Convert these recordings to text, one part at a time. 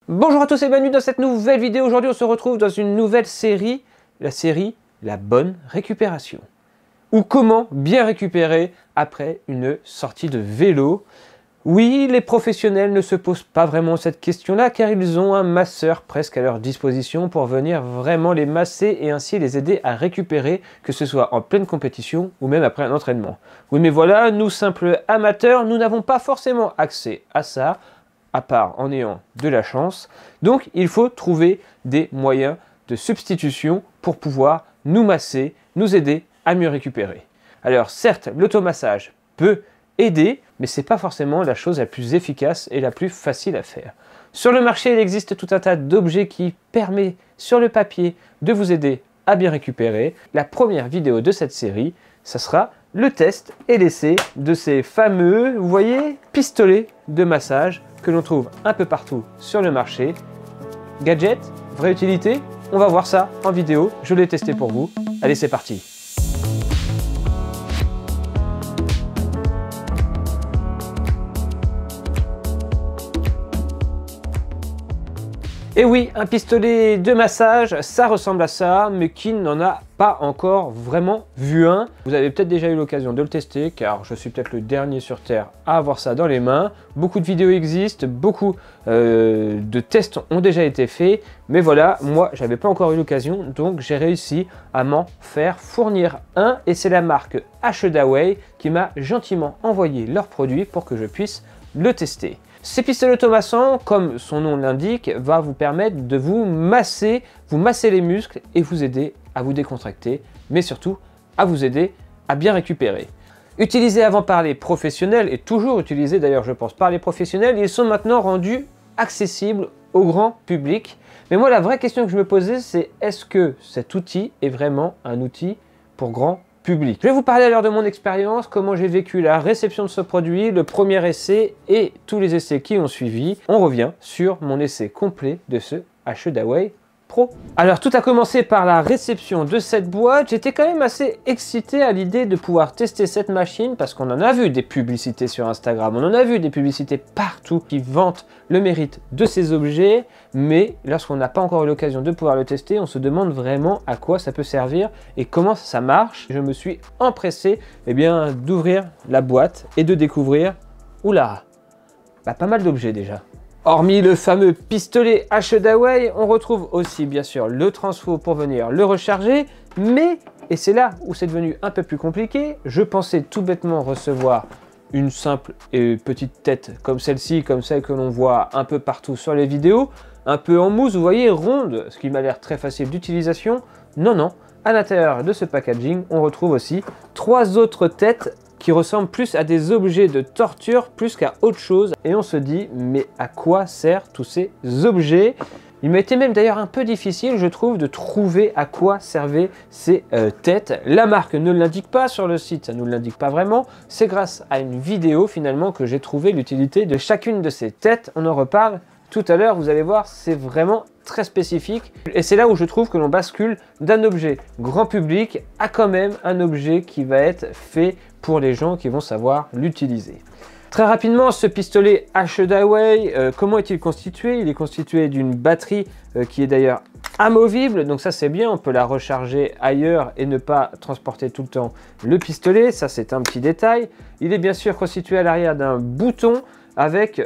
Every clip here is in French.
Bonjour à tous et bienvenue dans cette nouvelle vidéo. Aujourd'hui on se retrouve dans une nouvelle série, la série La bonne récupération. Ou comment bien récupérer après une sortie de vélo. Oui, les professionnels ne se posent pas vraiment cette question-là car ils ont un masseur presque à leur disposition pour venir vraiment les masser et ainsi les aider à récupérer, que ce soit en pleine compétition ou même après un entraînement. Oui mais voilà, nous simples amateurs, nous n'avons pas forcément accès à ça, à part en ayant de la chance. Donc il faut trouver des moyens de substitution pour pouvoir nous masser, nous aider à mieux récupérer. Alors certes, l'automassage peut aider, mais ce n'est pas forcément la chose la plus efficace et la plus facile à faire. Sur le marché, il existe tout un tas d'objets qui permettent sur le papier de vous aider à bien récupérer. La première vidéo de cette série, ça sera le test et l'essai de ces fameux, vous voyez, pistolets de massage que l'on trouve un peu partout sur le marché. Gadget, vraie utilité? On va voir ça en vidéo, je l'ai testé pour vous. Allez, c'est parti! Et oui, un pistolet de massage, ça ressemble à ça, mais qui n'en a pas encore vraiment vu un. Vous avez peut-être déjà eu l'occasion de le tester, car je suis peut-être le dernier sur Terre à avoir ça dans les mains. Beaucoup de vidéos existent, beaucoup de tests ont déjà été faits, mais voilà, moi, j'avais pas encore eu l'occasion, donc j'ai réussi à m'en faire fournir un, et c'est la marque Ashedaway qui m'a gentiment envoyé leur produit pour que je puisse le tester. Ces pistolets automassants, comme son nom l'indique, va vous permettre de vous masser les muscles et vous aider à vous décontracter, mais surtout à vous aider à bien récupérer. Utilisés avant par les professionnels, et toujours utilisés d'ailleurs je pense par les professionnels, ils sont maintenant rendus accessibles au grand public. Mais moi la vraie question que je me posais, c'est est-ce que cet outil est vraiment un outil pour grand public? Je vais vous parler alors de mon expérience, comment j'ai vécu la réception de ce produit, le premier essai et tous les essais qui ont suivi. On revient sur mon essai complet de ce Ashedaway Pro. Alors tout a commencé par la réception de cette boîte. J'étais quand même assez excité à l'idée de pouvoir tester cette machine parce qu'on en a vu des publicités sur Instagram, on en a vu des publicités partout qui vantent le mérite de ces objets, mais lorsqu'on n'a pas encore eu l'occasion de pouvoir le tester, on se demande vraiment à quoi ça peut servir et comment ça marche. Je me suis empressé d'ouvrir la boîte et de découvrir, oula, pas mal d'objets déjà. Hormis le fameux pistolet Ashedaway, on retrouve aussi bien sûr le transfo pour venir le recharger, mais, et c'est là où c'est devenu un peu plus compliqué, je pensais tout bêtement recevoir une simple et petite tête comme celle-ci, comme celle que l'on voit un peu partout sur les vidéos, un peu en mousse, vous voyez, ronde, ce qui m'a l'air très facile d'utilisation. Non, non, à l'intérieur de ce packaging, on retrouve aussi 3 autres têtes qui ressemblent plus à des objets de torture plus qu'à autre chose. Et on se dit, mais à quoi servent tous ces objets? Il m'a été même d'ailleurs un peu difficile, je trouve, de trouver à quoi servaient ces têtes. La marque ne l'indique pas sur le site, ça ne nous l'indique pas vraiment. C'est grâce à une vidéo finalement que j'ai trouvé l'utilité de chacune de ces têtes. On en reparle tout à l'heure, vous allez voir, c'est vraiment très spécifique. Et c'est là où je trouve que l'on bascule d'un objet grand public à quand même un objet qui va être fait pour les gens qui vont savoir l'utiliser. Très rapidement, ce pistolet Ashedaway, comment est-il constitué? Il est constitué d'une batterie qui est d'ailleurs amovible, donc ça c'est bien, on peut la recharger ailleurs et ne pas transporter tout le temps le pistolet, ça c'est un petit détail. Il est bien sûr constitué à l'arrière d'un bouton avec,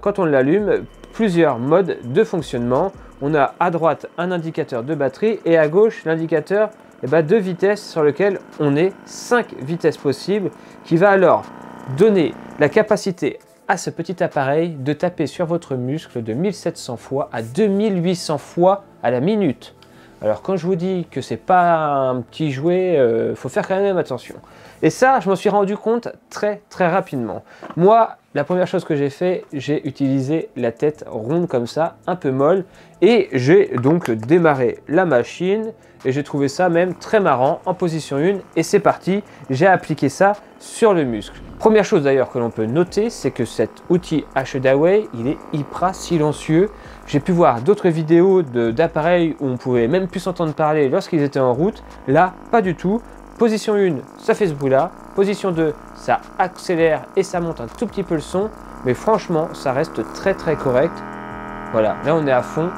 quand on l'allume, plusieurs modes de fonctionnement. On a à droite un indicateur de batterie et à gauche l'indicateur de vitesse sur lequel on est 5 vitesses possibles qui va alors donner la capacité à ce petit appareil de taper sur votre muscle de 1700 fois à 2800 fois à la minute. Alors quand je vous dis que c'est pas un petit jouet, faut faire quand même attention. Et ça, je m'en suis rendu compte très rapidement. Moi, la première chose que j'ai fait, j'ai utilisé la tête ronde comme ça, un peu molle, et j'ai donc démarré la machine, et j'ai trouvé ça même très marrant en position 1, et c'est parti, j'ai appliqué ça sur le muscle. Première chose d'ailleurs que l'on peut noter, c'est que cet outil Ashedaway, il est hyper silencieux. J'ai pu voir d'autres vidéos d'appareils où on pouvait même plus s'entendre parler lorsqu'ils étaient en route. Là, pas du tout. Position 1, ça fait ce bruit-là. Position 2, ça accélère et ça monte un tout petit peu le son. Mais franchement, ça reste très correct. Voilà, là on est à fond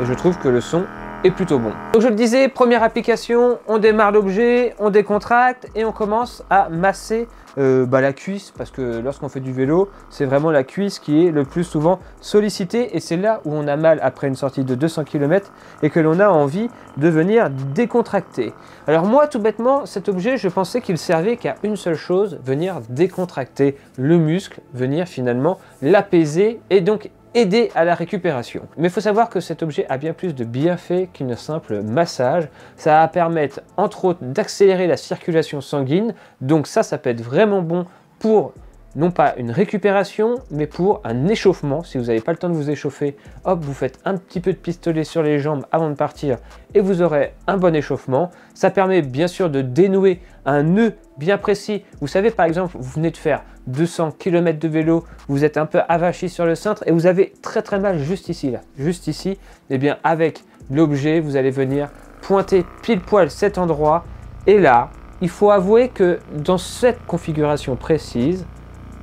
et je trouve que le son est plutôt bon. Donc je le disais, première application, on démarre l'objet, on décontracte et on commence à masser la cuisse, parce que lorsqu'on fait du vélo, c'est vraiment la cuisse qui est le plus souvent sollicitée et c'est là où on a mal après une sortie de 200 km et que l'on a envie de venir décontracter. Alors moi, tout bêtement, cet objet, je pensais qu'il servait qu'à une seule chose, venir décontracter le muscle, venir finalement l'apaiser et donc aider à la récupération. Mais il faut savoir que cet objet a bien plus de bienfaits qu'un simple massage. Ça va permettre entre autres d'accélérer la circulation sanguine, donc ça peut être vraiment bon pour non pas une récupération, mais pour un échauffement. Si vous n'avez pas le temps de vous échauffer, hop, vous faites un petit peu de pistolet sur les jambes avant de partir et vous aurez un bon échauffement. Ça permet bien sûr de dénouer un nœud bien précis. Vous savez, par exemple, vous venez de faire 200 km de vélo, vous êtes un peu avachi sur le cintre et vous avez très mal juste ici, là, juste ici. Et bien avec l'objet, vous allez venir pointer pile poil cet endroit. Et là, il faut avouer que dans cette configuration précise,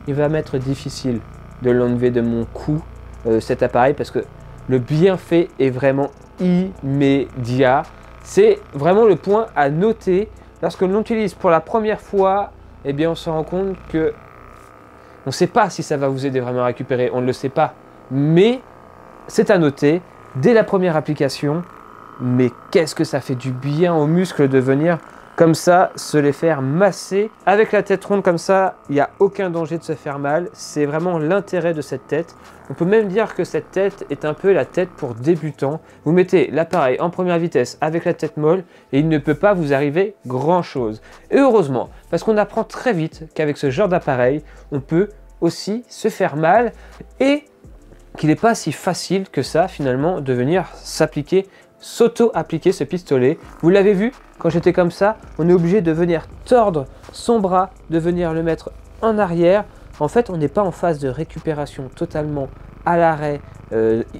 il va m'être difficile de l'enlever de mon cou, cet appareil, parce que le bienfait est vraiment immédiat. C'est vraiment le point à noter. Lorsque l'on l'utilise pour la première fois, eh bien on se rend compte que on ne sait pas si ça va vous aider vraiment à récupérer, on ne le sait pas. Mais c'est à noter, dès la première application, mais qu'est-ce que ça fait du bien aux muscles de venir comme ça, se les faire masser. Avec la tête ronde comme ça, il n'y a aucun danger de se faire mal. C'est vraiment l'intérêt de cette tête. On peut même dire que cette tête est un peu la tête pour débutants. Vous mettez l'appareil en première vitesse avec la tête molle et il ne peut pas vous arriver grand chose. Et heureusement, parce qu'on apprend très vite qu'avec ce genre d'appareil, on peut aussi se faire mal et qu'il n'est pas si facile que ça finalement de venir s'appliquer, s'auto-appliquer ce pistolet. Vous l'avez vu, quand j'étais comme ça, on est obligé de venir tordre son bras, de venir le mettre en arrière. En fait, on n'est pas en phase de récupération totalement à l'arrêt,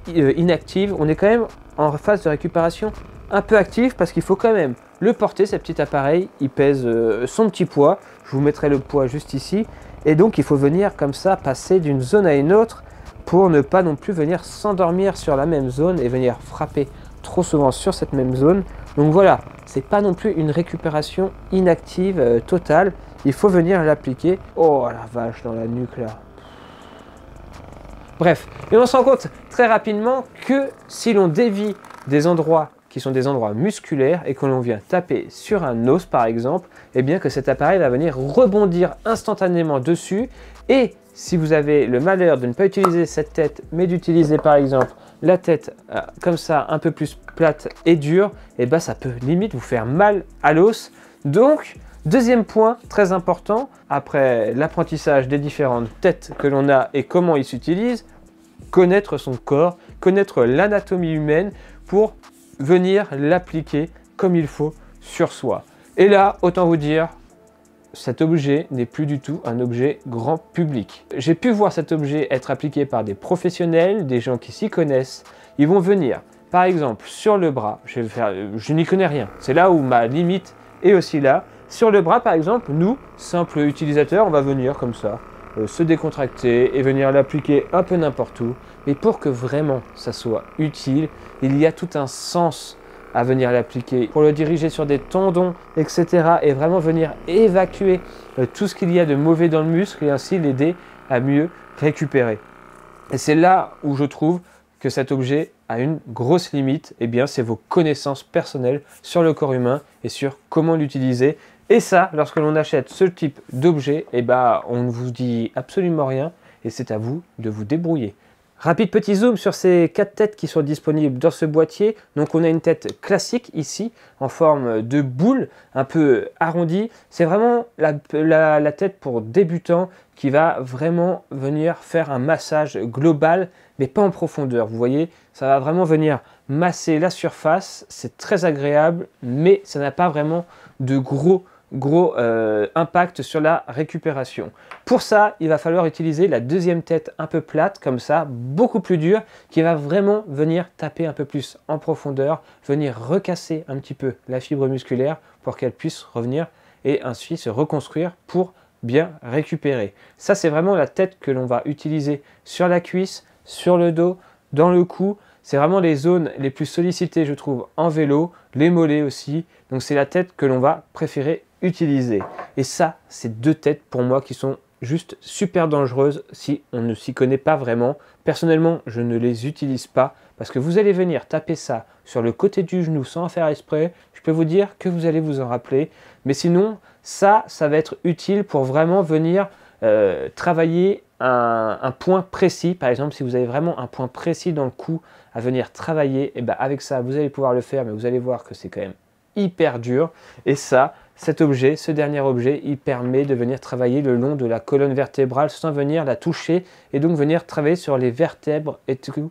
inactive. On est quand même en phase de récupération un peu active parce qu'il faut quand même le porter, ce petit appareil. Il pèse son petit poids. Je vous mettrai le poids juste ici. Et donc, il faut venir comme ça, passer d'une zone à une autre pour ne pas non plus venir s'endormir sur la même zone et venir frapper trop souvent sur cette même zone. Donc voilà, c'est pas non plus une récupération inactive totale. Il faut venir l'appliquer. Oh la vache, dans la nuque là. Bref, et on se rend compte très rapidement que si l'on dévie des endroits qui sont des endroits musculaires et que l'on vient taper sur un os par exemple, et bien que cet appareil va venir rebondir instantanément dessus. Et si vous avez le malheur de ne pas utiliser cette tête, mais d'utiliser par exemple la tête comme ça, un peu plus plate et dure, et ben ça peut limite vous faire mal à l'os. Donc, deuxième point très important, après l'apprentissage des différentes têtes que l'on a et comment ils s'utilisent, connaître son corps, connaître l'anatomie humaine pour venir l'appliquer comme il faut sur soi. Et là, autant vous dire, cet objet n'est plus du tout un objet grand public. J'ai pu voir cet objet être appliqué par des professionnels, des gens qui s'y connaissent. Ils vont venir, par exemple, sur le bras. Je n'y connais rien. C'est là où ma limite est aussi là. Sur le bras, par exemple, nous, simples utilisateurs, on va venir comme ça, se décontracter et venir l'appliquer un peu n'importe où. Mais pour que vraiment ça soit utile, il y a tout un sens à venir l'appliquer, pour le diriger sur des tendons, etc. et vraiment venir évacuer tout ce qu'il y a de mauvais dans le muscle et ainsi l'aider à mieux récupérer. Et c'est là où je trouve que cet objet a une grosse limite, et bien c'est vos connaissances personnelles sur le corps humain et sur comment l'utiliser. Et ça, lorsque l'on achète ce type d'objet, et ben on ne vous dit absolument rien et c'est à vous de vous débrouiller. Rapide petit zoom sur ces 4 têtes qui sont disponibles dans ce boîtier. Donc on a une tête classique ici en forme de boule un peu arrondie. C'est vraiment la tête pour débutants qui va vraiment venir faire un massage global mais pas en profondeur. Vous voyez, ça va vraiment venir masser la surface. C'est très agréable mais ça n'a pas vraiment de gros impact sur la récupération. Pour ça, il va falloir utiliser la deuxième tête un peu plate, comme ça, beaucoup plus dure, qui va vraiment venir taper un peu plus en profondeur, venir recasser un petit peu la fibre musculaire pour qu'elle puisse revenir et ainsi se reconstruire pour bien récupérer. Ça, c'est vraiment la tête que l'on va utiliser sur la cuisse, sur le dos, dans le cou. C'est vraiment les zones les plus sollicitées, je trouve, en vélo, les mollets aussi. Donc c'est la tête que l'on va préférer utiliser. Et ça, c'est 2 têtes pour moi qui sont juste super dangereuses si on ne s'y connaît pas vraiment. Personnellement, je ne les utilise pas parce que vous allez venir taper ça sur le côté du genou sans faire exprès. Je peux vous dire que vous allez vous en rappeler. Mais sinon, ça va être utile pour vraiment venir travailler un point précis. Par exemple, si vous avez vraiment un point précis dans le cou à venir travailler, et ben avec ça, vous allez pouvoir le faire, mais vous allez voir que c'est quand même hyper dur. Et ça, cet objet, ce dernier objet, il permet de venir travailler le long de la colonne vertébrale sans venir la toucher et donc venir travailler sur les vertèbres et tout.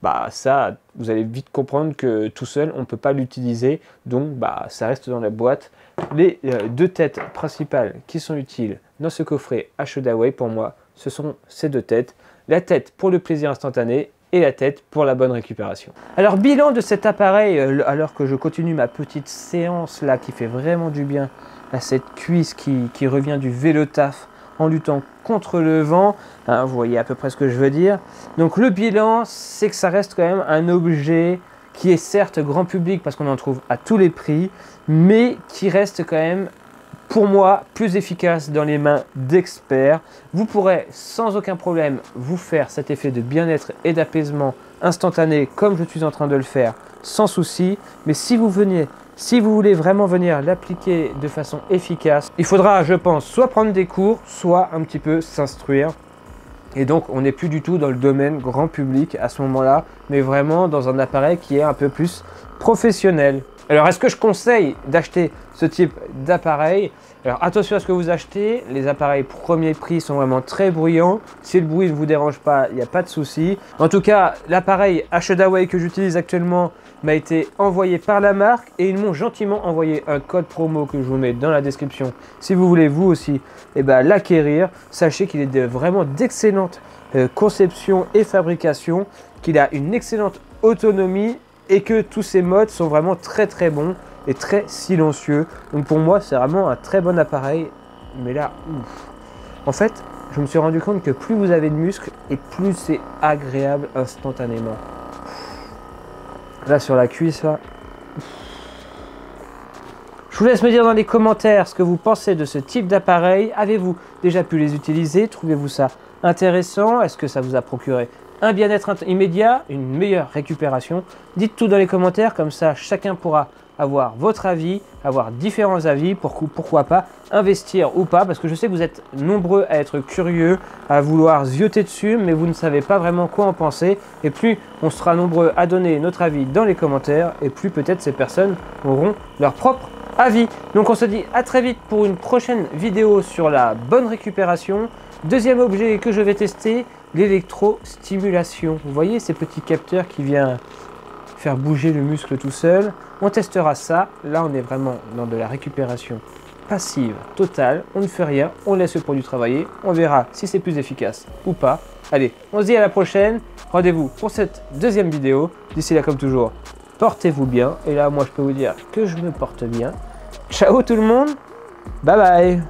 Bah ça, vous allez vite comprendre que tout seul, on ne peut pas l'utiliser. Donc bah ça reste dans la boîte. Les 2 têtes principales qui sont utiles dans ce coffret Ashodaway, pour moi, ce sont ces 2 têtes. La tête pour le plaisir instantané et la tête pour la bonne récupération. Alors bilan de cet appareil, alors que je continue ma petite séance là qui fait vraiment du bien à cette cuisse qui revient du vélo taf en luttant contre le vent, hein, vous voyez à peu près ce que je veux dire. Donc le bilan, c'est que ça reste quand même un objet qui est certes grand public parce qu'on en trouve à tous les prix, mais qui reste quand même pour moi plus efficace dans les mains d'experts. Vous pourrez sans aucun problème vous faire cet effet de bien-être et d'apaisement instantané comme je suis en train de le faire sans souci. Mais si vous voulez vraiment venir l'appliquer de façon efficace, il faudra, je pense, soit prendre des cours, soit un petit peu s'instruire. Et donc, on n'est plus du tout dans le domaine grand public à ce moment-là, mais vraiment dans un appareil qui est un peu plus professionnel. Alors, est-ce que je conseille d'acheter ce type d'appareil? Alors, attention à ce que vous achetez. Les appareils premier prix sont vraiment très bruyants. Si le bruit ne vous dérange pas, il n'y a pas de souci. En tout cas, l'appareil Ashodaway que j'utilise actuellement m'a été envoyé par la marque et ils m'ont gentiment envoyé un code promo que je vous mets dans la description. Si vous voulez vous aussi l'acquérir, sachez qu'il est vraiment d'excellente conception et fabrication, qu'il a une excellente autonomie et que tous ces modes sont vraiment très très bons et très silencieux. Donc pour moi, c'est vraiment un très bon appareil. Mais là, ouf. En fait, je me suis rendu compte que plus vous avez de muscles et plus c'est agréable instantanément. Là sur la cuisse, là. Je vous laisse me dire dans les commentaires ce que vous pensez de ce type d'appareil. Avez-vous déjà pu les utiliser? Trouvez-vous ça intéressant? Est-ce que ça vous a procuré un bien-être immédiat, une meilleure récupération? Dites tout dans les commentaires, comme ça chacun pourra avoir votre avis, avoir différents avis, pourquoi pas investir ou pas, parce que je sais que vous êtes nombreux à être curieux, à vouloir zioter dessus, mais vous ne savez pas vraiment quoi en penser. Et plus on sera nombreux à donner notre avis dans les commentaires, et plus peut-être ces personnes auront leur propre avis. Donc on se dit à très vite pour une prochaine vidéo sur la bonne récupération. Deuxième objet que je vais tester, l'électrostimulation. Vous voyez ces petits capteurs qui viennent faire bouger le muscle tout seul. On testera ça. Là, on est vraiment dans de la récupération passive totale. On ne fait rien, on laisse le produit travailler. On verra si c'est plus efficace ou pas. Allez, on se dit à la prochaine. Rendez-vous pour cette deuxième vidéo. D'ici là, comme toujours, portez-vous bien. Et là, moi, je peux vous dire que je me porte bien. Ciao tout le monde. Bye bye.